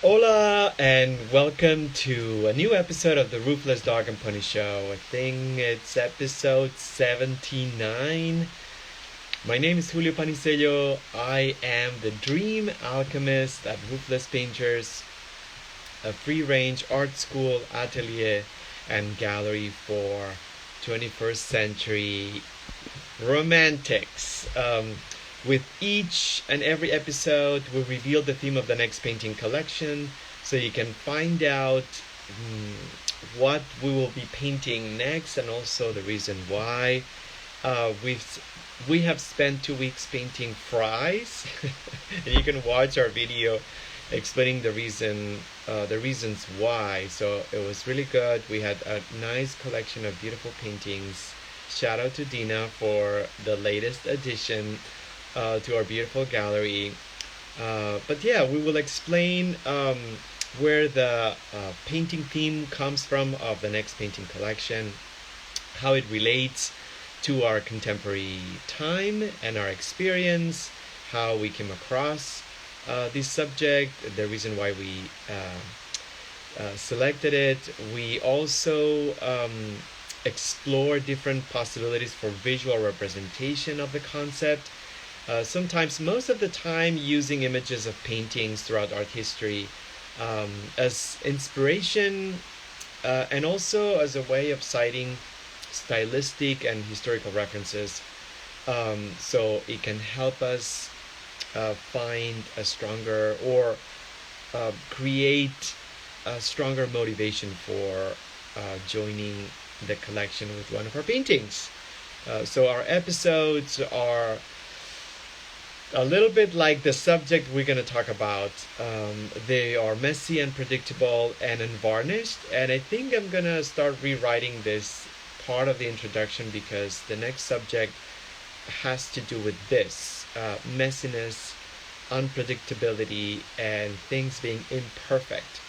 Hola, and welcome to a new episode of the Roofless Dog and Pony Show. I think it's episode 79. My name is Julio Panicello. I am the dream alchemist at Roofless Painters, a free range art school, atelier, and gallery for 21st century romantics. With each and every episode, we reveal the theme of the next painting collection so you can find out what we will be painting next and also the reason why. We have spent 2 weeks painting fries, and you can watch our video explaining the reasons why. So it was really good. We had a nice collection of beautiful paintings. Shout out to Dina for the latest addition to our beautiful gallery. But yeah, we will explain where the painting theme comes from of the next painting collection, how it relates to our contemporary time and our experience, how we came across this subject, the reason why we selected it. We also explore different possibilities for visual representation of the concept. Sometimes, most of the time, using images of paintings throughout art history as inspiration and also as a way of citing stylistic and historical references, so it can help us find a stronger or create a stronger motivation for joining the collection with one of our paintings. So our episodes are a little bit like the subject we're going to talk about. They are messy and predictable and unvarnished, and I think I'm going to start rewriting this part of the introduction because the next subject has to do with this messiness, unpredictability, and things being imperfect.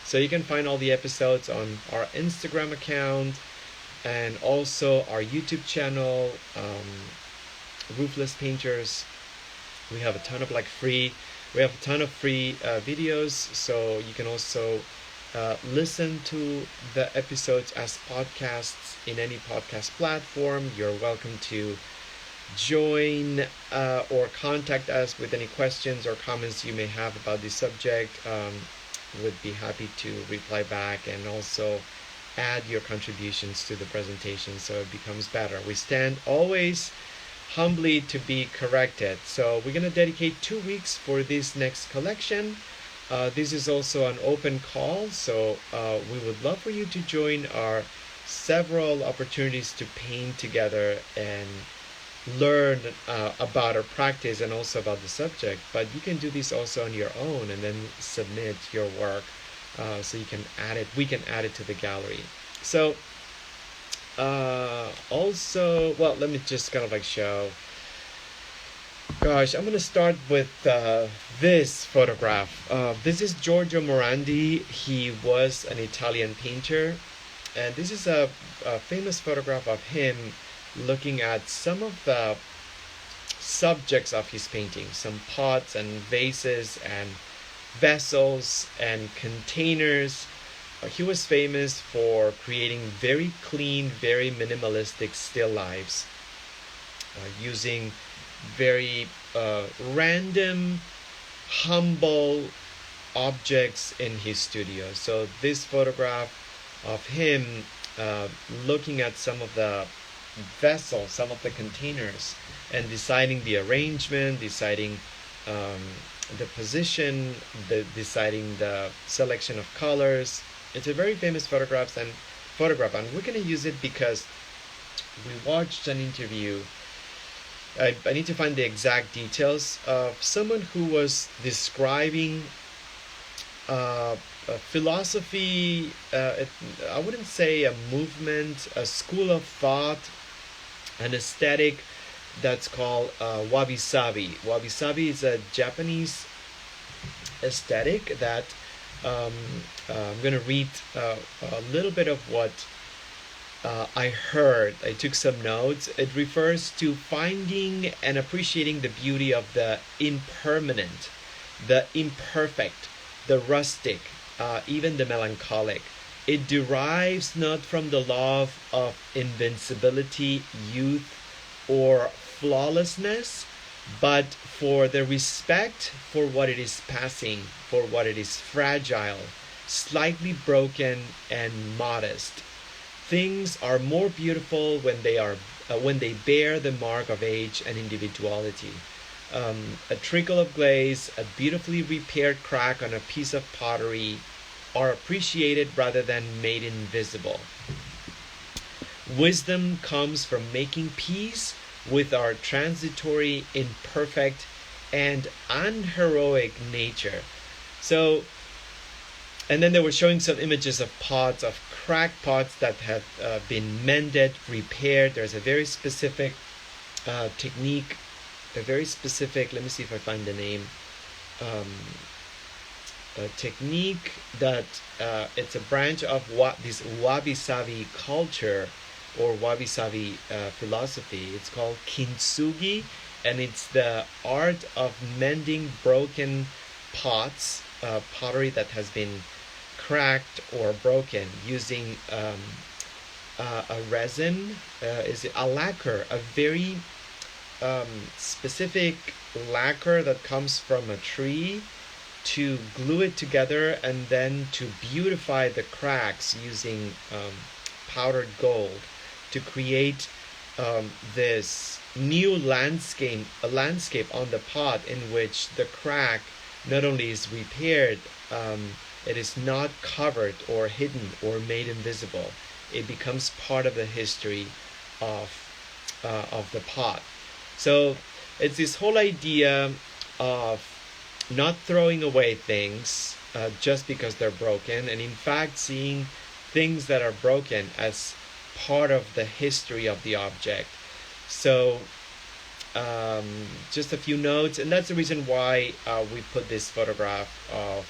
So you can find all the episodes on our Instagram account and also our YouTube channel, Roofless Painters. We have a ton of free videos, so you can also listen to the episodes as podcasts in any podcast platform. You're welcome to join or contact us with any questions or comments you may have about this subject. Would be happy to reply back and also add your contributions to the presentation so it becomes better. We stand always humbly to be corrected. So we're going to dedicate 2 weeks for this next collection. This is also an open call, so we would love for you to join our several opportunities to paint together and learn about our practice and also about the subject. But you can do this also on your own and then submit your work so you can add it. We can add it to the gallery. So also, well, let me just kind of show. Gosh, I'm gonna start with this photograph. This is Giorgio Morandi. He was an Italian painter, and this is a famous photograph of him looking at some of the subjects of his painting, some pots and vases and vessels and containers. He was famous for creating very clean, very minimalistic still lifes, using very random, humble objects in his studio. So this photograph of him looking at some of the vessels, some of the containers, and deciding the arrangement, deciding the position, deciding the selection of colors. It's a very famous photograph, and we're going to use it because we watched an interview. I need to find the exact details of someone who was describing a philosophy, I wouldn't say a movement, a school of thought, an aesthetic that's called WABI. WABI is a Japanese aesthetic that I'm going to read a little bit of what I heard. I took some notes. It refers to finding and appreciating the beauty of the impermanent, the imperfect, the rustic, even the melancholic. It derives not from the love of invincibility, youth, or flawlessness, but for the respect for what it is passing, for what it is fragile, slightly broken, and modest. Things are more beautiful when they bear the mark of age and individuality. A trickle of glaze, a beautifully repaired crack on a piece of pottery are appreciated rather than made invisible. Wisdom comes from making peace with our transitory, imperfect, and unheroic nature. So, and then they were showing some images of pots, of cracked pots that have been mended, repaired. There's a very specific technique, a very specific, let me see if I find the name, a technique that it's a branch of this wabi-sabi culture or wabi-sabi philosophy. It's called kintsugi, and it's the art of mending broken pots, pottery that has been cracked or broken, using a resin, is a lacquer, a very specific lacquer that comes from a tree, to glue it together and then to beautify the cracks using powdered gold to create this new landscape, a landscape on the pot in which the crack not only is repaired, it is not covered or hidden or made invisible. It becomes part of the history of the pot. So it's this whole idea of not throwing away things just because they're broken, and in fact seeing things that are broken as part of the history of the object. So just a few notes, and that's the reason why we put this photograph of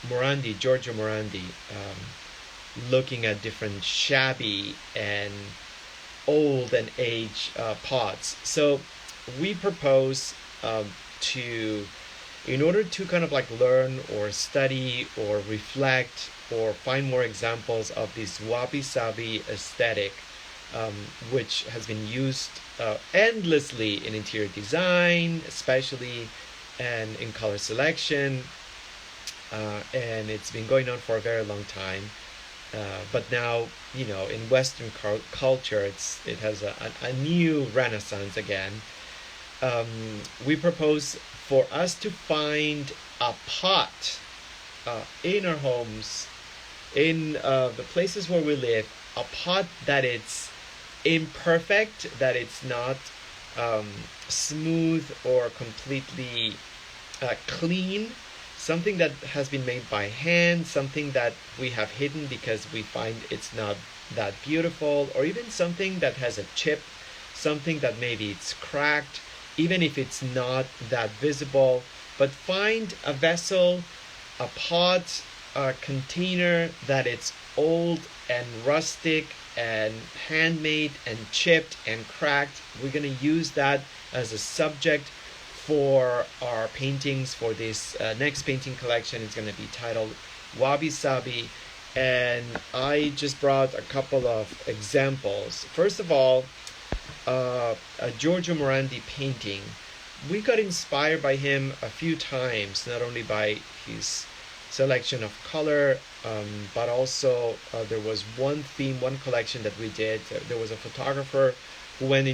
Morandi, Giorgio Morandi, looking at different shabby and old and aged pots. So we propose in order to kind of like learn or study or reflect or find more examples of this wabi-sabi aesthetic, which has been used endlessly in interior design, especially, and in color selection, and it's been going on for a very long time. But now, in Western culture, it has a new renaissance again. We propose for us to find a pot in our homes, in the places where we live, a pot that it's imperfect, that it's not smooth or completely clean, something that has been made by hand, something that we have hidden because we find it's not that beautiful, or even something that has a chip, something that maybe it's cracked, even if it's not that visible. But find a vessel, a pot, a container that it's old and rustic and handmade and chipped and cracked. We're going to use that as a subject for our paintings for this next painting collection. It's going to be titled Wabi Sabi, and I just brought a couple of examples. First of all, a Giorgio Morandi painting. We got inspired by him a few times, not only by his selection of color, but also there was one collection that we did. There was a photographer who went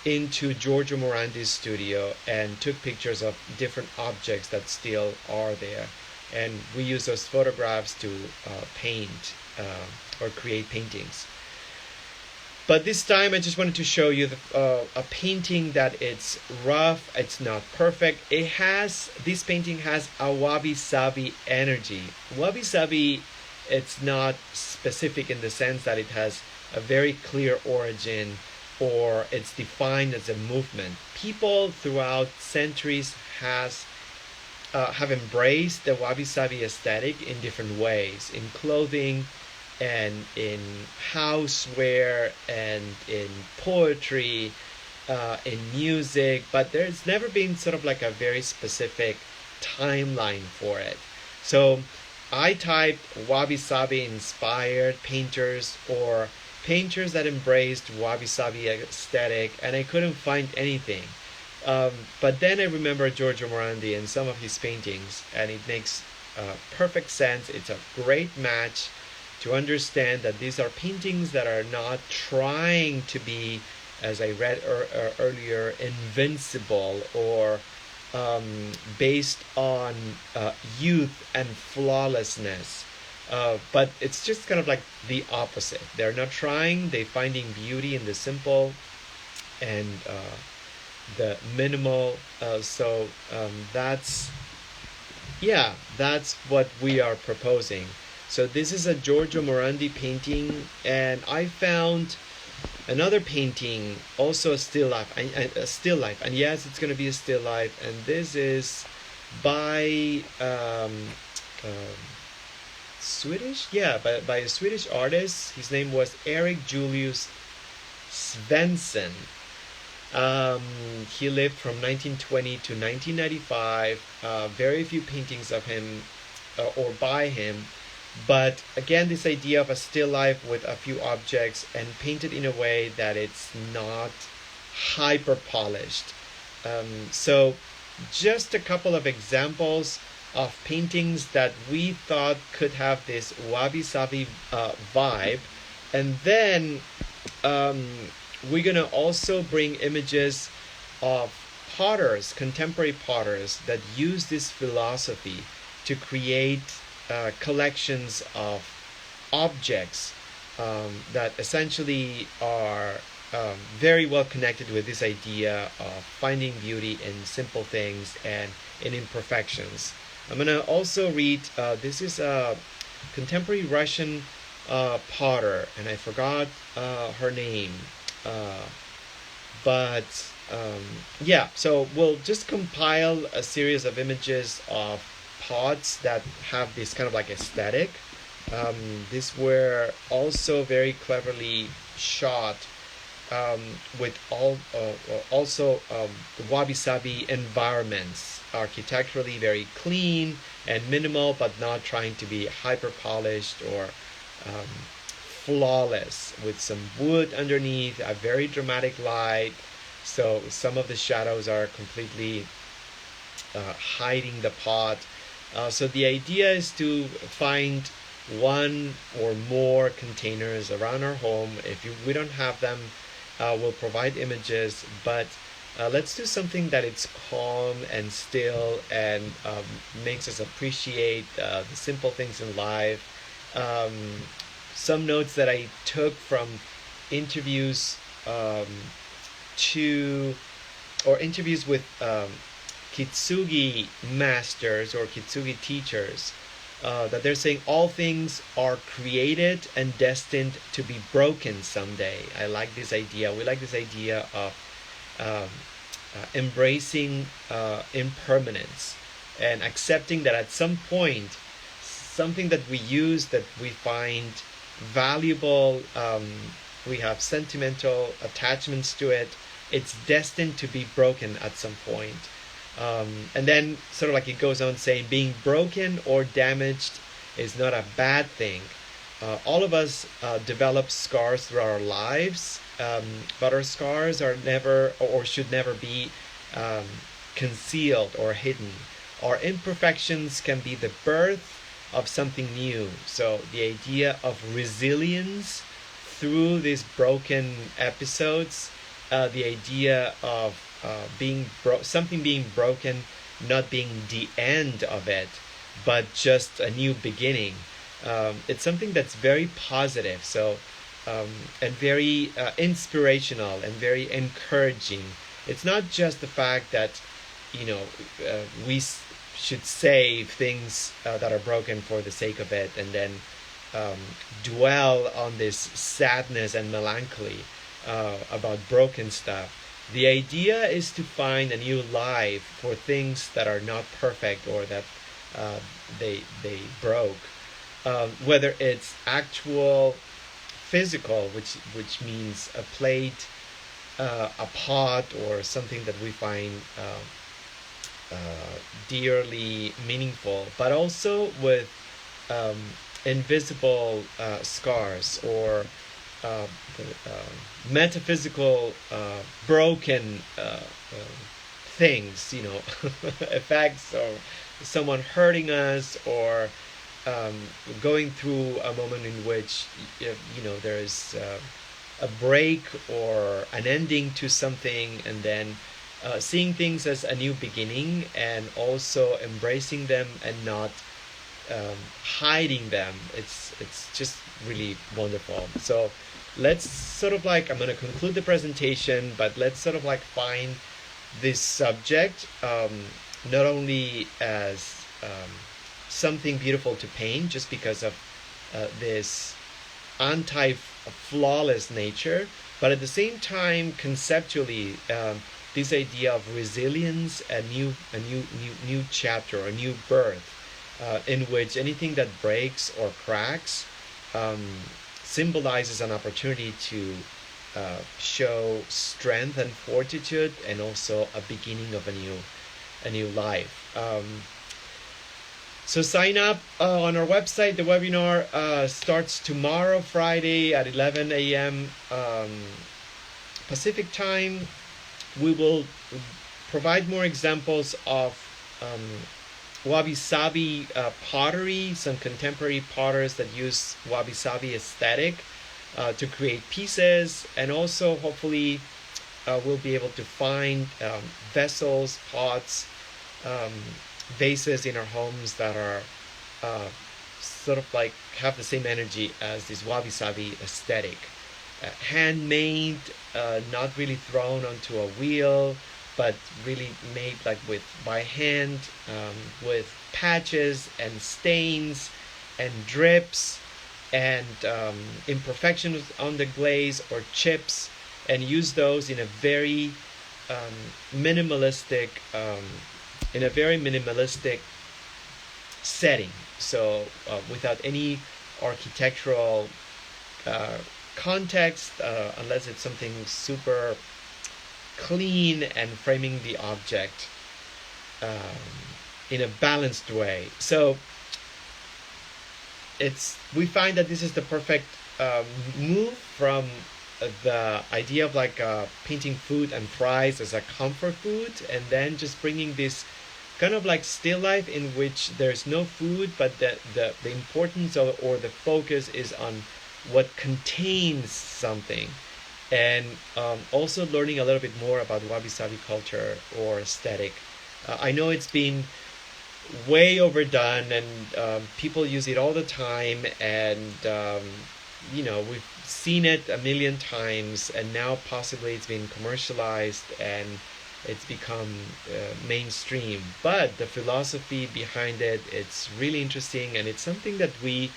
into Giorgio Morandi's studio and took pictures of different objects that still are there, and we use those photographs to paint or create paintings. But this time I just wanted to show you a painting that it's rough, it's not perfect. This painting has a wabi-sabi energy. Wabi-sabi, it's not specific in the sense that it has a very clear origin or it's defined as a movement. People throughout centuries have embraced the wabi-sabi aesthetic in different ways, in clothing, and in houseware, and in poetry, in music, but there's never been sort of like a very specific timeline for it. So I typed wabi-sabi inspired painters or painters that embraced wabi-sabi aesthetic, and I couldn't find anything. But then I remember Giorgio Morandi and some of his paintings, and it makes perfect sense. It's a great match to understand that these are paintings that are not trying to be, as I read earlier, invincible or based on youth and flawlessness. But it's just kind of like the opposite. They're not trying, they're finding beauty in the simple and the minimal. That's what we are proposing. So this is a Giorgio Morandi painting, and I found another painting, also a still life, and yes, it's going to be a still life, and this is by Swedish, by a Swedish artist. His name was Erik Julius Svensson. He lived from 1920 to 1995. Very few paintings of him or by him. But again, this idea of a still life with a few objects and painted in a way that it's not hyper polished. So just a couple of examples of paintings that we thought could have this wabi-sabi vibe. And then we're going to also bring images of potters, contemporary potters, that use this philosophy to create collections of objects that essentially are very well connected with this idea of finding beauty in simple things and in imperfections. I'm going to also read, this is a contemporary Russian potter, and I forgot her name. So we'll just compile a series of images of pots that have this kind of like aesthetic. These were also very cleverly shot with also wabi-sabi environments, architecturally very clean and minimal, but not trying to be hyper polished or flawless, with some wood underneath, a very dramatic light. So some of the shadows are completely hiding the pot. So the idea is to find one or more containers around our home. If we don't have them, we'll provide images, but let's do something that it's calm and still and makes us appreciate the simple things in life. Some notes that I took from interviews interviews with Kitsugi masters or Kitsugi teachers, that they're saying all things are created and destined to be broken someday. I like this idea. We like this idea of embracing impermanence and accepting that at some point something that we use, that we find valuable, we have sentimental attachments to it, it's destined to be broken at some point. And then sort of like it goes on saying, being broken or damaged is not a bad thing. All of us develop scars through our lives, but our scars are never or should never be concealed or hidden. Our imperfections can be the birth of something new. So the idea of resilience through these broken episodes, the idea of something being broken not being the end of it, but just a new beginning. It's something that's very positive, and very inspirational and very encouraging. It's not just the fact that we should save things that are broken for the sake of it, and then dwell on this sadness and melancholy about broken stuff. The idea is to find a new life for things that are not perfect or that they broke, whether it's actual physical, which means a plate, a pot, or something that we find dearly meaningful, but also with um, invisible scars or uh, metaphysical broken things, effects, or someone hurting us, or um, going through a moment in which there is a break or an ending to something, and then seeing things as a new beginning, and also embracing them and not hiding them. It's just really wonderful. So let's sort of like, I'm going to conclude the presentation, but let's sort of like find this subject not only as something beautiful to paint just because of this anti-flawless nature, but at the same time conceptually this idea of resilience, a new chapter, a new birth, in which anything that breaks or cracks um, symbolizes an opportunity to show strength and fortitude, and also a beginning of a new life. So sign up on our website. The webinar starts tomorrow, Friday at 11 a.m. Pacific time. We will provide more examples of wabi-sabi pottery, some contemporary potters that use wabi-sabi aesthetic to create pieces, and also hopefully we'll be able to find vessels, pots, vases in our homes that are sort of like have the same energy as this wabi-sabi aesthetic. Handmade, not really thrown onto a wheel, but really made like by hand, with patches and stains and drips and imperfections on the glaze or chips, and use those in a very minimalistic setting. So without any architectural context, unless it's something super clean, and framing the object in a balanced way. So we find that this is the perfect move from the idea of like painting food and fries as a comfort food, and then just bringing this kind of like still life in which there's no food, but the importance of, or the focus is on what contains something. And also learning a little bit more about wabi-sabi culture or aesthetic. I know it's been way overdone, and people use it all the time, and we've seen it a million times, and now possibly it's been commercialized and it's become mainstream. But the philosophy behind it, it's really interesting, and it's something that we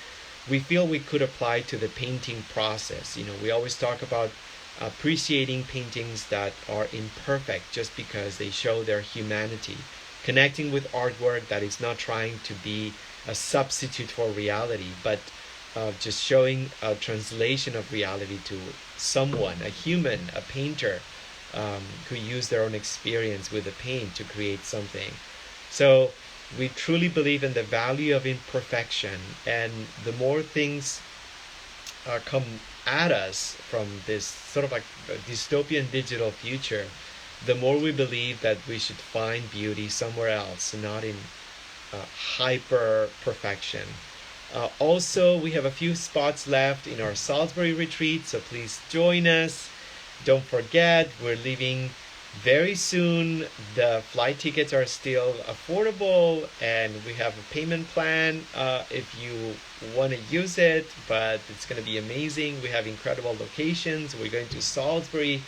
feel we could apply to the painting process. We always talk about appreciating paintings that are imperfect just because they show their humanity, connecting with artwork that is not trying to be a substitute for reality, but just showing a translation of reality to someone, a human, a painter, who used their own experience with the paint to create something. So we truly believe in the value of imperfection, and the more things come at us from this sort of like dystopian digital future, the more we believe that we should find beauty somewhere else, not in hyper perfection. Also, we have a few spots left in our Salisbury retreat, so please join us. Don't forget, we're leaving very soon. The flight tickets are still affordable, and we have a payment plan if you want to use it, but it's going to be amazing. We have incredible locations. We're going to Salisbury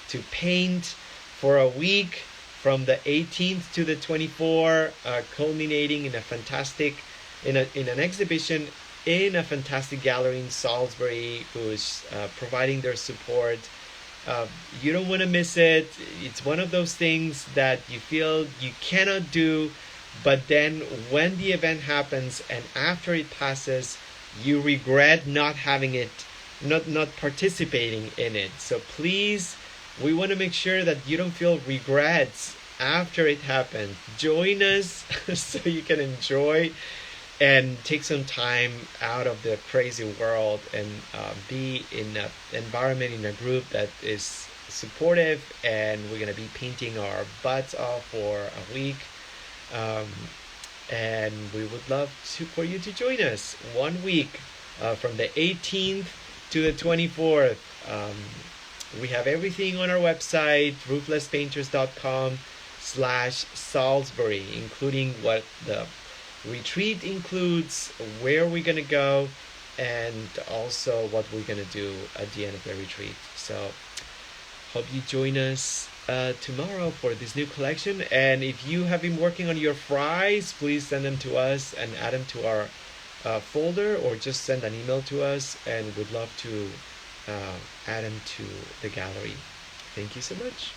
to paint for a week from the 18th to the 24th, culminating in an exhibition in a fantastic gallery in Salisbury, who is providing their support. You don't want to miss it. It's one of those things that you feel you cannot do, but then when the event happens and after it passes, you regret not having it, not participating in it. So please, we want to make sure that you don't feel regrets after it happens. Join us so you can enjoy and take some time out of the crazy world and be in an environment, in a group that is supportive, and we're going to be painting our butts off for a week. um, and we would love for you to join us 1 week, from the 18th to the 24th. We have everything on our website, rooflesspainters.com/Salisbury, including what the retreat includes, where we're going to go, and also what we're going to do at the end of the retreat. So hope you join us tomorrow for this new collection. And if you have been working on your fries, please send them to us and add them to our folder, or just send an email to us, and we'd love to add them to the gallery. Thank you so much.